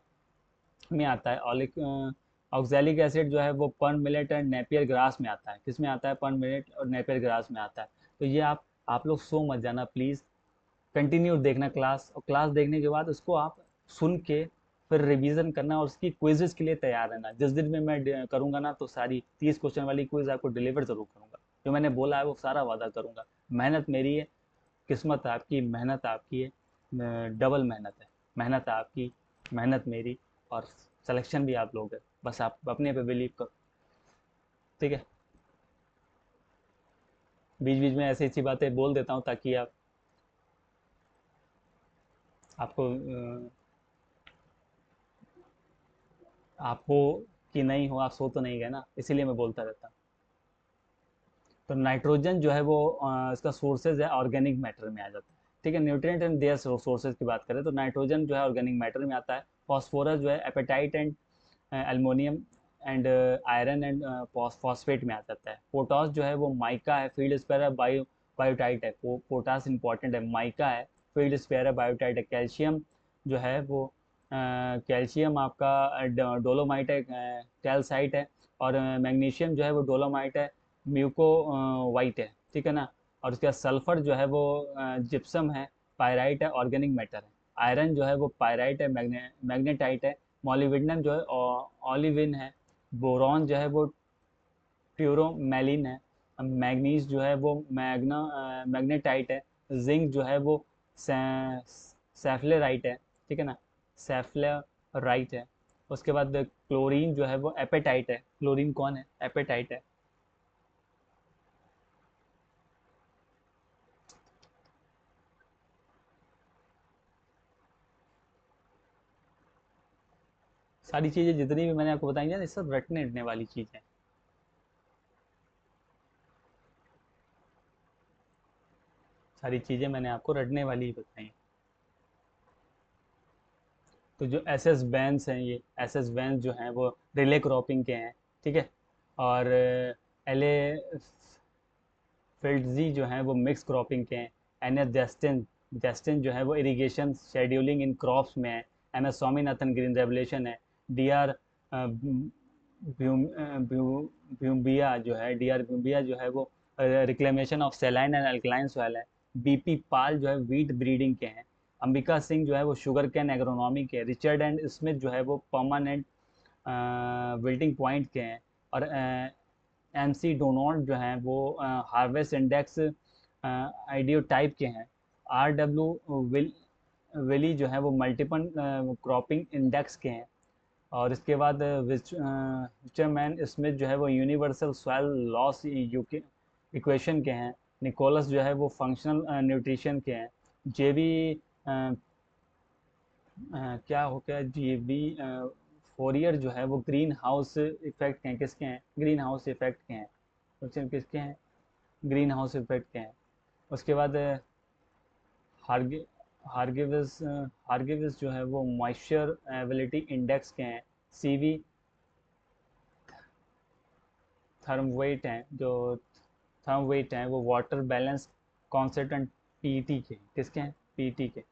में आता है। ऑक्जेलिक एसिड जो है वो पर्न मिलेट एंड नेपियर ग्रास में आता है। किस में आता है? पर्न मिलेट और नेपियर ग्रास में आता है। तो ये आप लोग सो मत जाना प्लीज़, कंटिन्यू देखना क्लास, और क्लास देखने के बाद उसको आप सुन के फिर रिवीजन करना और उसकी क्विज़ेस के लिए तैयार रहना। जिस दिन में मैं करूँगा ना तो सारी 30 क्वेश्चन वाली क्विज़ आपको डिलीवर ज़रूर करूँगा। जो मैंने बोला है वो सारा वादा करूँगा। मेहनत मेरी है, किस्मत आपकी, मेहनत आपकी है, डबल मेहनत है। मेहनत आपकी, मेहनत मेरी, और सिलेक्शन भी आप लोग है। बस आप अपने पे बिलीव करो, ठीक है। बीच बीच में ऐसी ऐसी बातें बोल देता हूँ ताकि आपको आप हो कि नहीं हो, आप सो तो नहीं गए ना, इसीलिए मैं बोलता रहता हूँ। तो नाइट्रोजन जो है वो इसका सोर्सेज है ऑर्गेनिक मैटर में आ जाता है, ठीक है। न्यूट्रिएंट एंड देयर सोर्सेज की बात करें तो नाइट्रोजन जो है ऑर्गेनिक मैटर में आता है। फॉस्फोरस जो है apatite and aluminium and iron and phosphate में आ जाता है। पोटास जो है वो माइका है, फील्ड स्पेयर है, बायोटाइट है। पोटास इंपॉर्टेंट है, माइका है, फील्ड स्पेयर है, बायोटाइट है। कैल्शियम जो है वो कैल्शियम आपका डोलोमाइट है, कैल्साइट है। और मैग्नीशियम जो है वो डोलोमाइट है, म्यूको वाइट है, ठीक है ना। और उसके बाद सल्फर जो है वो जिप्सम है, पायराइट है, ऑर्गेनिक मैटर है। आयरन जो है वो पायराइट है, मैग्नेटाइट है। मोलिब्डेनम जो है ऑलिविन है। बोरॉन जो है वो ट्यूरोमेलिन है। मैग्नीज जो है वो मैग्नेटाइट है। जिंक जो है वो सैफलेराइट है, ठीक है ना, सैफलेराइट है। उसके बाद क्लोरीन जो है वो एपेटाइट है। क्लोरीन कौन है? एपेटाइट है। सारी चीज़ें जितनी भी मैंने आपको बताई ना, ये सब रटने रटने वाली चीज़ें हैं। सारी चीज़ें मैंने आपको रटने वाली ही बताई। तो जो एस एस बैंस हैं, ये एस एस बैंस जो हैं वो रिले क्रॉपिंग के हैं, ठीक है। और एल ए फिल्डजी जो हैं वो मिक्स क्रॉपिंग के हैं। एन एस जस्टिन जस्टिन जो है वो इरिगेशन शेड्यूलिंग इन क्रॉप्स में है। M S Swaminathan green revolution है। डी आर ब्यूम्बिया जो है, डी आर ब्यूम्बिया जो है वो reclamation of saline and alkaline soil है। बी पी पाल जो है वीट ब्रीडिंग के हैं। अंबिका सिंह जो है वो शुगर कैन एग्रोनॉमी के हैं। रिचर्ड एंड स्मिथ जो है वो परमानेंट विल्टिंग पॉइंट के हैं। और एम सी डोनाल्ड जो हैं वो हार्वेस्ट इंडेक्स आइडियो टाइप के हैं। आर डब्ल्यू विली जो है वो मल्टीपल क्रॉपिंग इंडेक्स के हैं। और इसके बाद विचरमैन स्मिथ जो है वो universal soil loss UK equation के हैं। निकोलस जो है वो फंक्शनल न्यूट्रिशन के हैं। जेबी क्या हो गया, जेबी फोरियर जो है वो ग्रीन हाउस इफेक्ट के हैं। किसके हैं? ग्रीन हाउस इफेक्ट के हैं। क्वेश्चन किसके हैं? ग्रीन हाउस इफेक्ट के हैं। उसके बाद हार्गे हार्गेविस हार्गेविस जो है वो मॉइस्चर एबिलिटी इंडेक्स के हैं। सीवी थर्मवेट हैं, जो थर्मवेट हैं वो वाटर बैलेंस कॉन्सेंटेंट पीटी के। किसके हैं? पीटी के।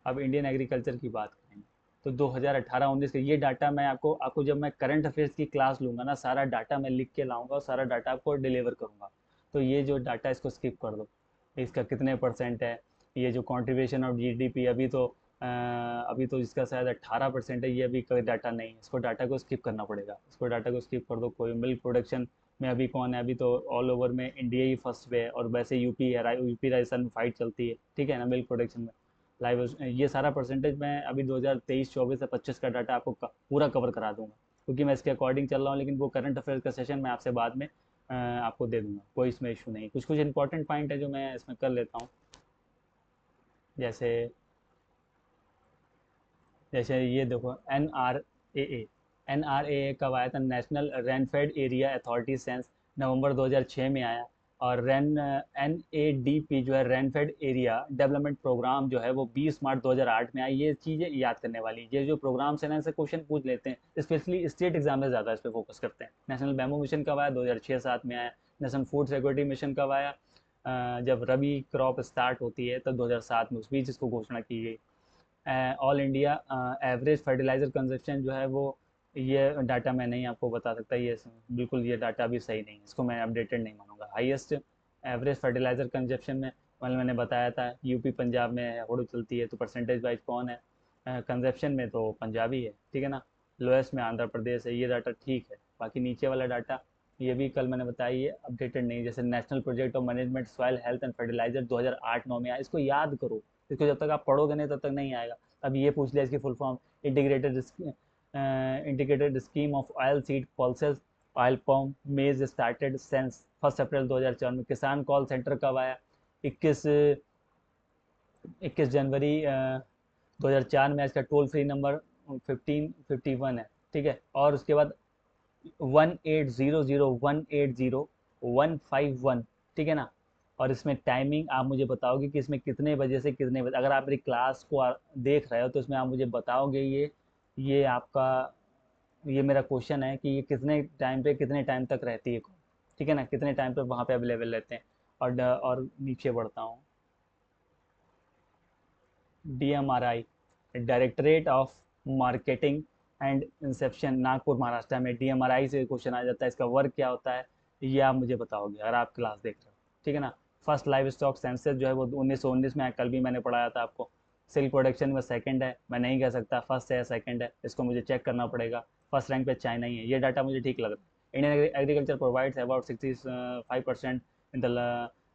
अब इंडियन एग्रीकल्चर की बात करेंगे। तो 2018-19 का ये डाटा मैं आपको आपको जब मैं करंट अफेयर्स की क्लास लूंगा ना, सारा डाटा मैं लिख के लाऊंगा और सारा डाटा आपको डिलीवर करूंगा। तो ये जो डाटा इसको स्किप कर दो। इसका कितने परसेंट है, ये जो कंट्रीब्यूशन ऑफ जीडीपी, अभी तो इसका शायद 18% है, ये अभी कोई डाटा नहीं है। इसको डाटा को स्किप करना पड़ेगा, इसको डाटा को स्किप कर दो। कोई मिल्क प्रोडक्शन में अभी कौन है? अभी तो ऑल ओवर में इंडिया ही फर्स्ट पे है, और वैसे यूपी है, यूपी राजस्थान में फाइट चलती है, ठीक है ना, मिल्क प्रोडक्शन में। लाइव ये सारा परसेंटेज मैं अभी 2023, 24 या 25 का डाटा आपको पूरा कवर करा दूंगा, क्योंकि मैं इसके अकॉर्डिंग चल रहा हूँ। लेकिन वो करंट अफेयर्स का सेशन मैं आपसे बाद में आपको दे दूंगा, कोई इसमें इशू नहीं। कुछ कुछ इंपॉर्टेंट पॉइंट है जो मैं इसमें कर लेता हूँ। जैसे जैसे ये देखो, एन आर ए कब आया था? National rainfed area authority since November 2006 में आया। और एन ए डी पी जो है, रेनफेड एरिया डेवलपमेंट प्रोग्राम जो है वो 20 मार्च 2008 में आई। ये चीज़ें याद करने वाली, ये जो प्रोग्राम्स हैं ना, इनसे क्वेश्चन पूछ लेते हैं, स्पेशली स्टेट एग्जाम में ज़्यादा इस पर फोकस करते हैं। नेशनल बैम्बू मिशन कब आया? 2006-07 में आया। नेशनल फूड सिक्योरिटी मिशन कब आया? जब रबी क्रॉप स्टार्ट होती है तब 2007 में, उस बीच इसको घोषणा की गई। All India average fertiliser consumption जो है वो, ये डाटा मैं नहीं आपको बता सकता। ये बिल्कुल, ये डाटा भी सही नहीं है, इसको मैं अपडेटेड नहीं मानूंगा। हाईएस्ट एवरेज फर्टिलाइज़र कंजप्शन में, मतलब मैंने बताया था यूपी पंजाब में होड़ चलती है, तो परसेंटेज वाइज कौन है कंजप्शन में? तो पंजाबी है, ठीक है ना। लोएस्ट में आंध्र प्रदेश है। ये डाटा ठीक है। बाकी नीचे वाला डाटा, ये भी कल मैंने बताया, ये अपडेटेड नहीं। जैसे national project of management soil health and fertiliser 2008-09 में आया, इसको याद करो। इसको जब तक आप पढ़ोगे नहीं तब तक नहीं आएगा। अब ये पूछ लिया इसकी full form, integrated integrated scheme of oil seed pulses oil pump मेज स्टार्टेड सेंस 1 अप्रैल 2004 में। किसान कॉल सेंटर कब आया? 21 जनवरी 2004 में। इसका टोल फ्री नंबर 1551 है, ठीक है। और उसके बाद 1800180 151, ठीक है ना। और इसमें टाइमिंग आप मुझे बताओगे कि इसमें कितने बजे से कितने बजे, अगर आप मेरी क्लास को देख रहे हो तो इसमें आप मुझे बताओगे। ये आपका, ये मेरा क्वेश्चन है कि ये कितने टाइम पे कितने टाइम तक रहती है, ठीक है ना, कितने टाइम पे वहाँ पे अवेलेबल रहते हैं। और नीचे बढ़ता हूँ। DMRI, directorate of marketing and Inception, Nagpur Maharashtra में। DMRI से क्वेश्चन आ जाता है, इसका वर्क क्या होता है, ये आप मुझे बताओगे अगर आप क्लास देख रहे हो, ठीक है ना। फर्स्ट लाइव स्टॉक सेंसस जो है वो 1919 में, कल भी मैंने पढ़ाया था आपको। सिल्क प्रोडक्शन में सेकंड है, मैं नहीं कह सकता फर्स्ट है या सेकंड है, इसको मुझे चेक करना पड़ेगा। फर्स्ट रैंक पे चाइना ही है। ये डाटा मुझे ठीक लग रहा है। Indian agriculture provides about 65% in the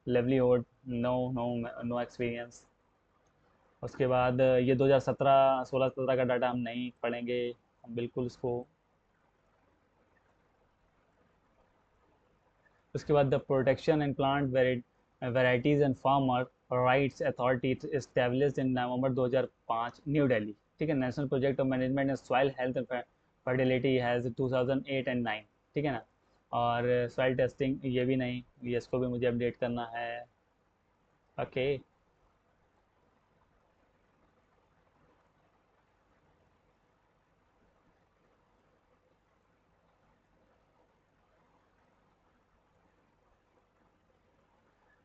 livelihood. No no no experience. उसके बाद ये 2017, 16-17 का डाटा हम नहीं पढ़ेंगे, हम बिल्कुल इसको। उसके बाद the protection and plant varieties and farmer rights authority established in November 2005 new Delhi, ठीक है। National project of management and soil health and fertility has 2008 and 9, ठीक है ना। और सॉइल टेस्टिंग ये भी नहीं, ये इसको भी मुझे अपडेट करना है। Okay.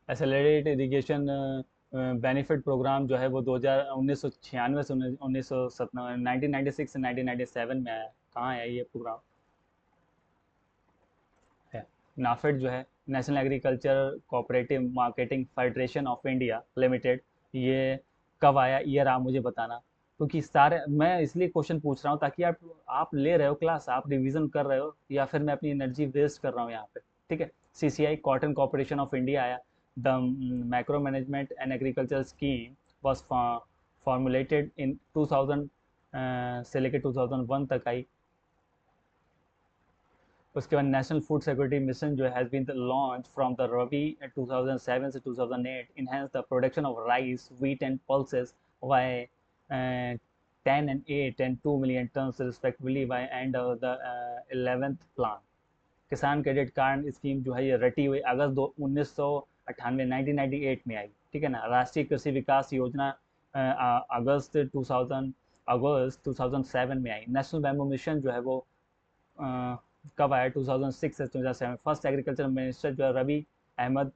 Accelerated irrigation benefit programme जो है वो 1996 से 1997, 1996 से 1997 में आया। कहाँ है ये प्रोग्राम? है नाफेड जो है, national agriculture cooperative marketing federation of India limited. ये कब आया, ईयर आप मुझे बताना, क्योंकि सारे मैं इसलिए क्वेश्चन पूछ रहा हूँ ताकि आप ले रहे हो क्लास, आप रिवीजन कर रहे हो, या फिर मैं अपनी एनर्जी वेस्ट कर रहा हूँ यहाँ पे। ठीक है। CCI cotton corporation of India आया। The macro management and agriculture scheme was formulated in 2000 से लेकर 2001 तक आई। उसके बाद नेशनल फूड सिक्योरिटी मिशन जो has been launch from the rabi 2007 से 2008, enhance the production of rice, wheat and pulses by 10 and 8 and 2 million tons respectively by end of the 11th plan। किसान credit card scheme जो है ये रटी हुई अगस्त 1998 1998 में आई। ठीक है ना। राष्ट्रीय कृषि विकास योजना अगस्त 2007 में आई। नेशनल बैम्बू मिशन जो है वो कब आया? 2006 से 2007। फर्स्ट एग्रीकल्चर मिनिस्टर जो है रवि अहमद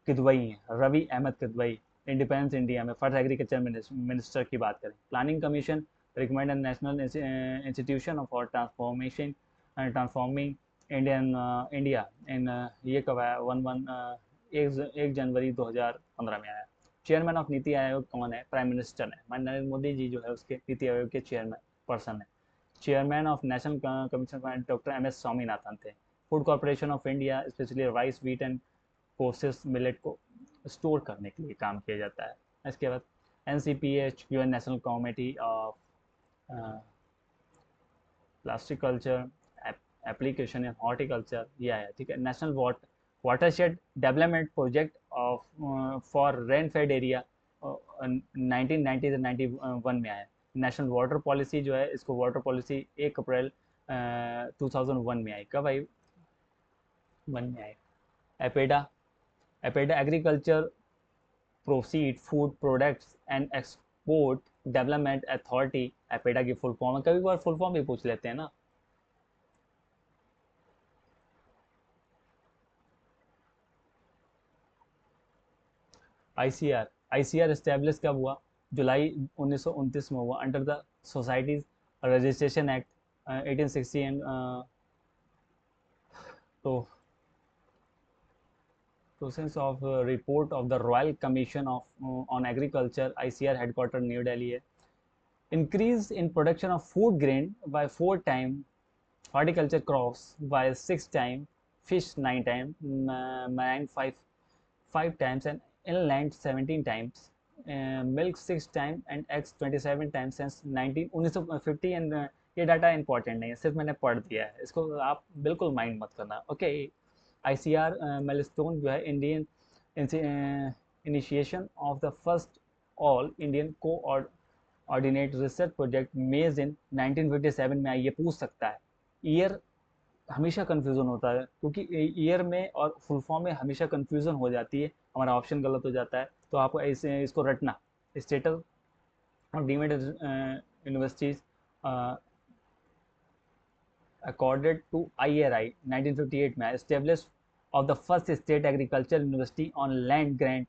किदवई हैं, रवि अहमद किदवई। इंडिपेंडेंस इंडिया में फर्स्ट एग्रीकल्चर मिनिस्टर की बात करें, planning commission recommend national institution for transformation transforming India in ये कब आया? 1 जनवरी 2015 में आया। चेयरमैन ऑफ नीति आयोग कौन है? प्राइम मिनिस्टर है, नरेंद्र मोदी जी जो है उसके नीति आयोग के चेयरमैन पर्सन है। Chairman of national commission doctor M S Swaminathan थे। Food corporation of India specially rice, wheat and courses millet को स्टोर करने के लिए काम किया जाता है। इसके बाद NCPH जो है national committee of plastic culture application in horticulture ये आया। ठीक है। National watershed development project of for rain fade area 1990 से 91 में आया। नेशनल वाटर पॉलिसी जो है, इसको वाटर पॉलिसी 1 अप्रैल 2001 में आई। कब आई? 1 में आई। APEDA, APEDA agriculture proceed food products and export development authority. APEDA की फुल फॉर्म है, कभी बार फुल फॉर्म भी पूछ लेते हैं ना। आईसीआर, आईसीआर स्टैब्लिश कब हुआ? जुलाई 1929 में हुआ under the societies registration act 1860 and तो process of report of the Royal Commission of on Agriculture ICR headquarter New Delhi है। Increase in production of food grain by 4 times, horticulture crops by 6 times, fish 9 times, marine 5 times and inland 17 times, milk 6 times and eggs 27 times since 1950 and ये data important नहीं है, सिर्फ मैंने पढ़ दिया है, इसको आप बिल्कुल माइंड मत करना। ओके। आईसीआर माइलस्टोन जो है Indian initiation of the first all Indian को ऑर्डिनेट रिसर्च प्रोजेक्ट मेज इन 1957 में आई। ये पूछ सकता है। ईयर हमेशा कंफ्यूजन होता है, क्योंकि ईयर में और फुल फॉर्म में हमेशा कंफ्यूजन हो जाती है, हमारा ऑप्शन गलत हो जाता है। तो आपको ऐसे इसको रटना। Status of deemed universities accorded to IRI 1958 में established of the first state agriculture university on land grant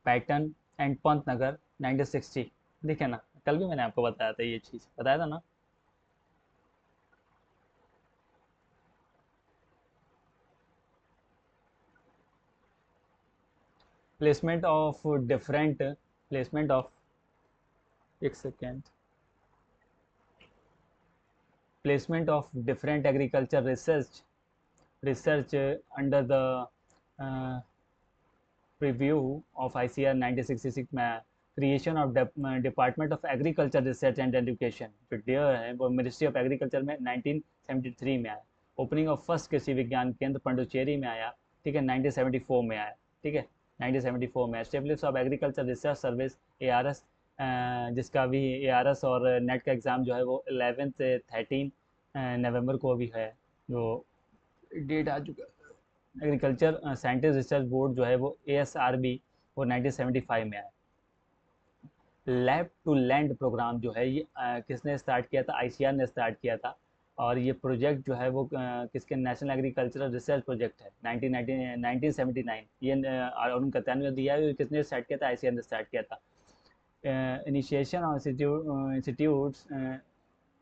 pattern and Pantnagar 1960। देखिए ना, कल भी मैंने आपको बताया था, ये चीज़ बताया था ना। Placement of different placement of एक second placement of different agriculture research under the preview of ICR 1966 में creation of department of agriculture research and education जो डियर है वो मिनिस्ट्री ऑफ एग्रीकल्चर में 1973 में आया। ओपनिंग ऑफ फर्स्ट कृषि विज्ञान केंद्र पंडुचेरी में आया। ठीक है। 1974 में आया। ठीक है। 1974 में establish of agriculture research service ARS, जिसका भी ARS और नेट का एग्ज़ाम जो है वो 11 से 13 नवंबर को भी है, जो डेट आ चुका है। एग्रीकल्चर साइंटिस्ट रिसर्च बोर्ड जो है वो ASRB वो 1975 में आया। लैब टू लैंड प्रोग्राम जो है ये किसने स्टार्ट किया था? ICAR ने स्टार्ट किया था। और ये प्रोजेक्ट जो है वो किसके? नेशनल एग्रीकल्चरल रिसर्च प्रोजेक्ट है 1979। ये अरुण कत्यान ने दिया है। ये किसने स्टार्ट किया था? ICAR ने स्टार्ट किया था। Initiation of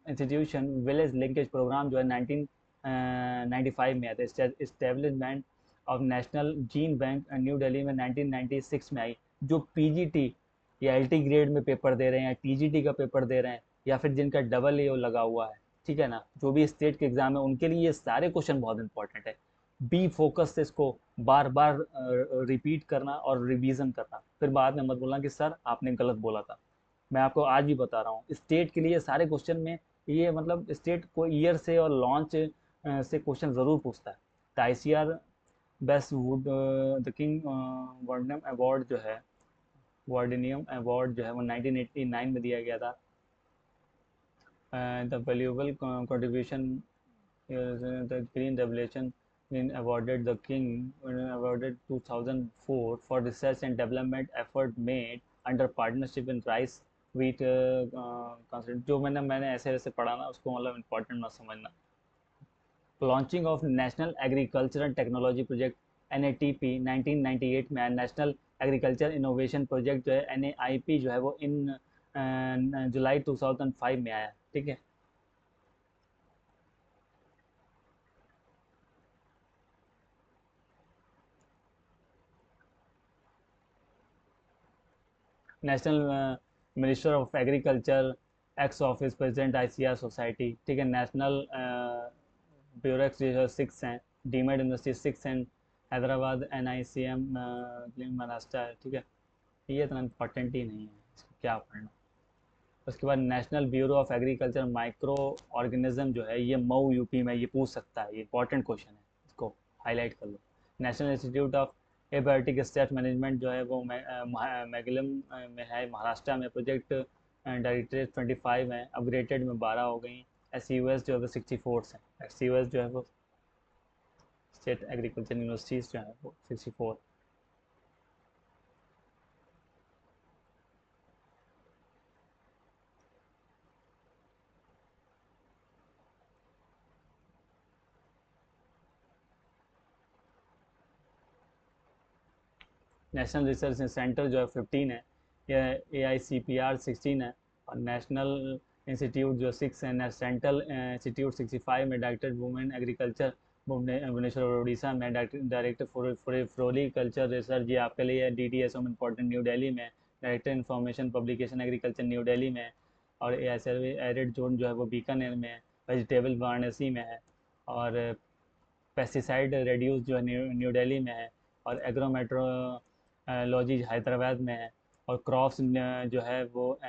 institution village linkage programme जो है 1995 में आया था। Establishment of national gene bank new Delhi में 1996 में आई। जो PGT या LT ग्रेड में पेपर दे रहे हैं या TGT का पेपर दे रहे हैं या फिर जिनका AA लगा हुआ है, ठीक है ना, जो भी स्टेट के एग्जाम है उनके लिए ये सारे क्वेश्चन बहुत इंपॉर्टेंट है। बी फोकस से इसको बार बार रिपीट करना और रिवीजन करना। फिर बाद में मत बोलना कि सर आपने गलत बोला था। मैं आपको आज भी बता रहा हूँ, स्टेट के लिए सारे क्वेश्चन में ये मतलब स्टेट को ईयर से और लॉन्च से क्वेश्चन ज़रूर पूछता है। तो ICAR bestowed the king Baudouin award जो है, वार्डनियम अवार्ड जो है वो 1989 में दिया गया था। The valuable contribution the green revolution been awarded the king awarded 2004 for research and development effort made under partnership in rice wheat जो मैंने ऐसे ऐसे पढ़ा ना उसको मतलब इम्पोर्टेंट ना समझना। Launching of national agricultural technology project NATP 1998 में आया। नेशनल एग्रीकल्चर इनोवेशन प्रोजेक्ट जो है NAIP जो है वो इन जुलाई 2005 में आया। ठीक है। National minister of agriculture ex office president ICAR society. ठीक है। नेशनल ब्यूरेक्स जो है 6 हैं। Deemed university 6 and Hyderabad NICM Maharashtra है। ठीक है। ये इतना इम्पोर्टेंट ही नहीं है, इसको क्या पढ़ना। उसके बाद national bureau of agriculture micro organism जो है ये मऊ UP में ये पूछ सकता है। ये इंपॉर्टेंट क्वेश्चन है, इसको हाईलाइट कर लो। National institute of abiotic state management जो है वो मैगलम में है महाराष्ट्र में। प्रोजेक्ट डायरेक्टरेट 25 है, अपग्रेडेड में 12 हो गई। SUS जो है वो 64 है। SUS जो है वो स्टेट एग्रीकल्चर यूनिवर्सिटीज़ जो है वो 64। नेशनल रिसर्च सेंटर जो है 15 है। ये AICPR 16 है। और नेशनल इंस्टीट्यूट जो 6 है। सेंट्रल इंस्टीट्यूट 65 में। डायरेक्टर वुमेन एग्रीकल्चर भुवनेश्वर और उड़ीसा में। डायरेक्टर फ्लोरिकल्चर रिसर्च ये आपके लिए DDSO में इंपॉर्टेंट न्यू दिल्ली में। Director information publication agriculture new Delhi में। और एरिड जोन जो है वो बीकानेर में है। वेजिटेबल वाराणसी में है। और पेस्टिसाइड रेड्यूस जो है न्यू दिल्ली में है। और एग्रोमेट्रोलॉजी हैदराबाद में है। और क्रॉप्स जो है वो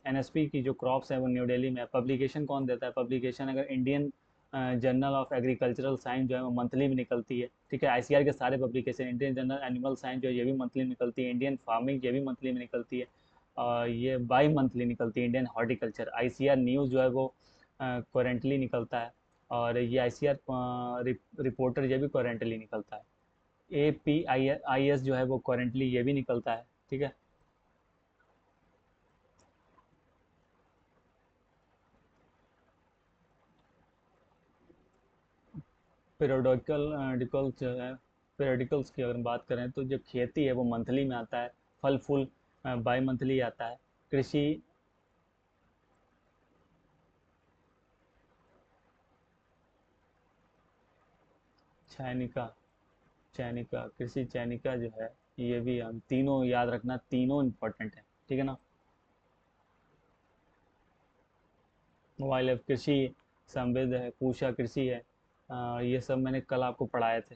NSP की जो क्रॉप्स है वो न्यू दिल्ली में है। पब्लिकेशन कौन देता है? पब्लिकेशन अगर Indian journal of agricultural science जो है वो मंथली में निकलती है। ठीक है। ICAR के सारे publication, Indian journal animal science जो है ये भी मंथली में निकलती है। इंडियन फार्मिंग ये भी मंथली में निकलती है। और ये बाई मंथली निकलती है। इंडियन हॉर्टिकल्चर ICAR न्यूज़ जो है वो करेंटली निकलता है। और ये ICAR रिपोर्टर ये भी करेंटली निकलता है। APIS जो है वो करेंटली ये भी निकलता है। ठीक है। पेरियोडिकल्स जो है, पेरियोडिकल्स की अगर बात करें तो जो खेती है वो मंथली में आता है। फल फूल बाई मंथली आता है। कृषि चयनिका चयनिका कृषि चयनिका जो है ये भी हम तीनों याद रखना, तीनों इम्पोर्टेंट है। ठीक है ना। मोबाइल ऐप कृषि संवेद है, पूषा कृषि है। ये सब मैंने कल आपको पढ़ाए थे।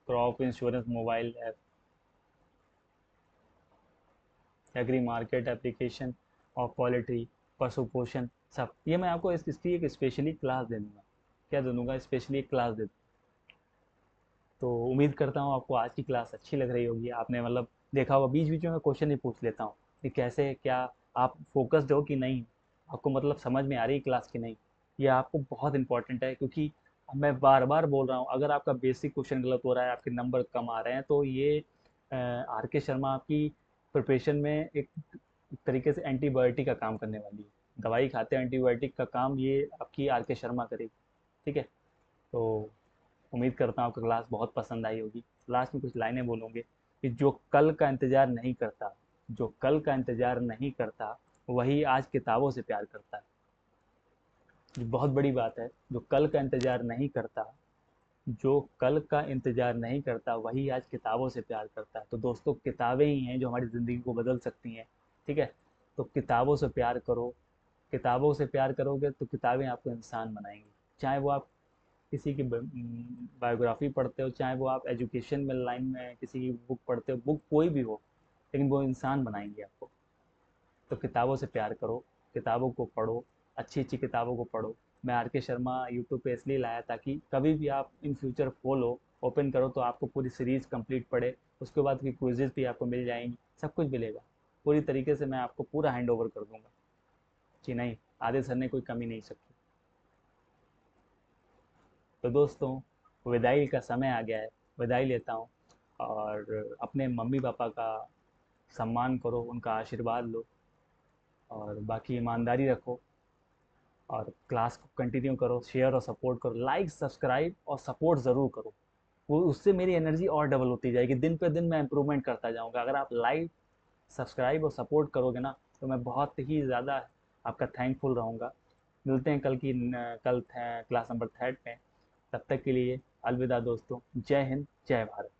Crop insurance mobile app, agri market application और पोल्ट्री, पशु पोषण, सब ये मैं आपको इसकी एक स्पेशली क्लास दे दूंगा। क्या दे दूंगा? स्पेशली एक क्लास दे दूंगा। तो उम्मीद करता हूँ आपको आज की क्लास अच्छी लग रही होगी। आपने मतलब देखा होगा बीच बीच में मैं क्वेश्चन ही पूछ लेता हूँ कि कैसे क्या आप फोकस्ड हो कि नहीं, आपको मतलब समझ में आ रही क्लास की नहीं। ये आपको बहुत इंपॉर्टेंट है क्योंकि अब मैं बार बार बोल रहा हूँ, अगर आपका बेसिक क्वेश्चन गलत हो रहा है, आपके नंबर कम आ रहे हैं, तो ये आर के शर्मा आपकी प्रिपरेशन में एक तरीके से एंटीबायोटिक का काम करने वाली है। दवाई खाते हैं, एंटीबायोटिक का काम ये आपकी आर के शर्मा करेगी। ठीक है। तो उम्मीद करता हूँ आपको क्लास बहुत पसंद आई होगी। लास्ट में कुछ लाइनें बोलूँगे कि जो कल का इंतज़ार नहीं करता, जो कल का इंतज़ार नहीं करता, वही आज किताबों से प्यार करता है। ये बहुत बड़ी बात है। जो कल का इंतज़ार नहीं करता, जो कल का इंतज़ार नहीं करता, वही आज किताबों से प्यार करता है। तो दोस्तों, किताबें ही हैं जो हमारी ज़िंदगी को बदल सकती हैं। ठीक है। तो किताबों से प्यार करो। किताबों से प्यार करोगे तो किताबें आपको इंसान बनाएंगी। चाहे वो आप किसी की बायोग्राफी पढ़ते हो, चाहे वो आप एजुकेशन में लाइन में किसी की बुक पढ़ते हो, बुक कोई भी हो, लेकिन वो इंसान बनाएंगे आपको। तो किताबों से प्यार करो, किताबों को पढ़ो, अच्छी अच्छी किताबों को पढ़ो। मैं आर के शर्मा यूट्यूब पे इसलिए लाया ताकि कभी भी आप इन फ्यूचर खोलो, ओपन करो, तो आपको पूरी सीरीज़ कंप्लीट पढ़े। उसके बाद की क्विजेज भी आपको मिल जाएंगी, सब कुछ मिलेगा। पूरी तरीके से मैं आपको पूरा हैंड ओवर कर दूंगा। जी नहीं, आधे सर ने कोई कमी नहीं सकती। तो दोस्तों, विदाई का समय आ गया है, विदाई लेता हूँ। और अपने मम्मी पापा का सम्मान करो, उनका आशीर्वाद लो, और बाकी ईमानदारी रखो, और क्लास को कंटिन्यू करो, शेयर और सपोर्ट करो, लाइक सब्सक्राइब और सपोर्ट ज़रूर करो। वो उससे मेरी एनर्जी और डबल होती जाएगी, दिन पे दिन मैं इंप्रूवमेंट करता जाऊँगा। अगर आप लाइक सब्सक्राइब और सपोर्ट करोगे ना, तो मैं बहुत ही ज़्यादा आपका थैंकफुल रहूँगा। मिलते हैं कल क्लास नंबर 3 में। तब तक के लिए अलविदा दोस्तों। जय हिंद, जय भारत।